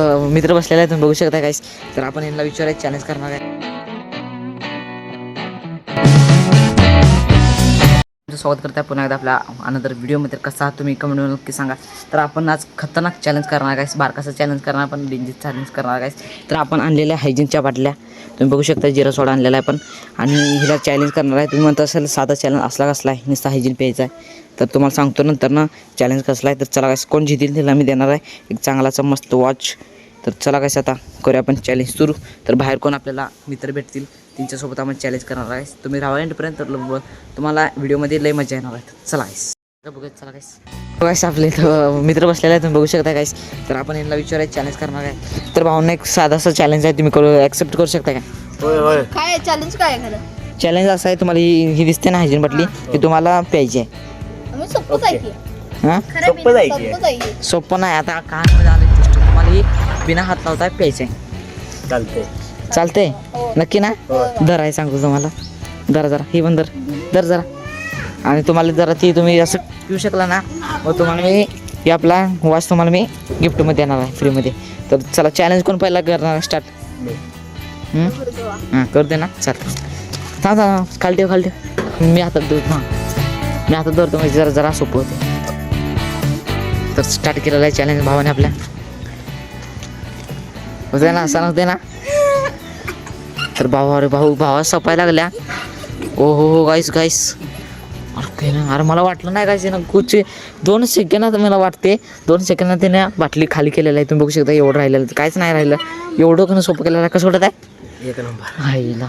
मित्र बसलेला आहे, तुम्ही बघू शकता गाईस. तर आपण यांना विचारायचं चॅलेंज करणार आहे. स्वागत करताय पुन्हा एकदा आपल्या अनदर व्हिडिओमध्ये. कसा तुम्ही कमेंट नक्की सांगा. तर आपण आज खतरनाक चॅलेंज करणार गाईस, बारकाचं चॅलेंज करणार, पण डेंजर चॅलेंज करणार गाईस. तर आपण आणलेल्या हायजीनच्या बाटल्या तुम्ही बघू शकता, जिरा सोडा आणलेला आहे पण, आणि हिला चॅलेंज करणार आहे. तुम्ही म्हणता असेल साधा चॅलेंज असला कसला आहे, नुसता हायजीन प्यायचा आहे. तर तुम्हाला सांगतो नंतर ना चॅलेंज कसला आहे. तर चला गाईस, कोण जिंकेल त्याला मी देणार आहे एक चांगलाचा मस्त वॉच. तर चला गाईस, आता करूया आपण चॅलेंज सुरू. तर बाहेर कोण आपल्याला मित्र भेटतील त्यांच्यासोबत आपण चॅलेंज करणार आहे. तुम्ही राहा एंडपर्यंत, तर तुम्हाला व्हिडिओमध्ये लय मजा येणार आहे. चला गाईस, बघूया. चला गाईस, गाईस आपले मित्र बसलेले आहे, तुम्ही बघू शकता गाईस. तर आपण यांना विचारायचं चॅलेंज करणार आहे. तर भावना एक साधासा चॅलेंज आहे, तुम्ही ॲक्सेप्ट करू शकता का? होय. काय चॅलेंज काय आहे खरं? चॅलेंज असं आहे, तुम्हाला ही दिसते ना हायजीन बाटली, की तुम्हाला प्यायची आहे. सोपंच आहे की. हां, सोपंच आहे की. सोपं नाही. आता कहाणीमध्ये आलं गोष्ट, तुम्हाला ही बिना हात लावता प्यायचं आहे. चालते हो. नक्की ना? दर आहे सांगतो तुम्हाला. जरा ही पण दर जरा. आणि तुम्हाला जरा ती तुम्ही असं पिऊ शकला ना, मग तुम्हाला मी ही आपला वॉच तुम्हाला मी गिफ्टमध्ये देणार आहे फ्रीमध्ये. तर चला, चॅलेंज कोण पहिला करणार स्टार्ट? हां, करते ना. चाल खाली ठेव. मी हातात धरतो. मी हातात धरतो म्हणजे जरा सोपं होते. तर स्टार्ट केलेलं आहे चॅलेंज भावाने आपल्या. होते ना, असं नव्हते ना. तर भावा सपायला लागल्या. हो गाईस. अरे मला वाटलं नाही गाईस ना, कुछ 2 सेकंदात मला वाटते 2 सेकंदात त्याने बाटली खाली केलेलं आहे. तुम्ही बघू शकता, एवढं राहिलेलं काहीच नाही राहिलं. एवढं कणं सोपं केलेलं आहे. कसं वाटत आहे? एक नंबर. आईला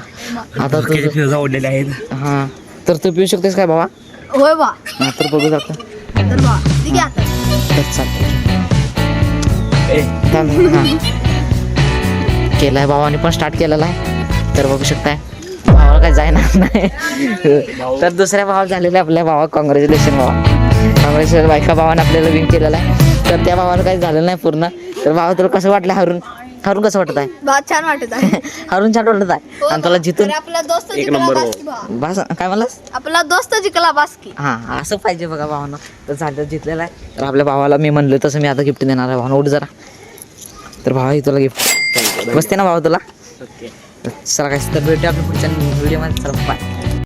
आता तू ओढलेले आहेत. हां, तर तू पिऊ शकतेस काय भावा? होय बा. हां, तर बघू जातं. तर बा ठीक आहे आता. तर चालतं. हां, केलाय भावाने पण स्टार्ट केलेला आहे. तर बघू शकताय, भावाला काय जायणार नाही. तर दुसऱ्या भावाला झालेलं आहे आपल्या भावा. कॉंग्रॅच्युलेशन भावा. बायका भावाने आपल्याला विन केलेला आहे. तर त्या भावाला काही झालं नाही पूर्ण. तर भावा, तुला कसं वाटलं? हरून कसं वाटत आहे? बा छान वाटत आहे. हरून छान वाटत आहे. आणि तुला जिथून तर आपला दोस्त जिंकला बास की भावा. बस काय म्हणलास? आपला दोस्त जिंकला बास की. हां, असं पाहिजे बघा भावानं. तर झालं, जिंकलेलं आहे. तर आपल्या भावाला मी म्हणलं तसं मी आता गिफ्ट देणार आहे. भावानं उठ जरा. तर भावा, तुला गिफ्ट बसते ना भावा तुला. चला काय, तर भेटूया आपल्या पुढच्या व्हिडिओमध्ये. चला बाय.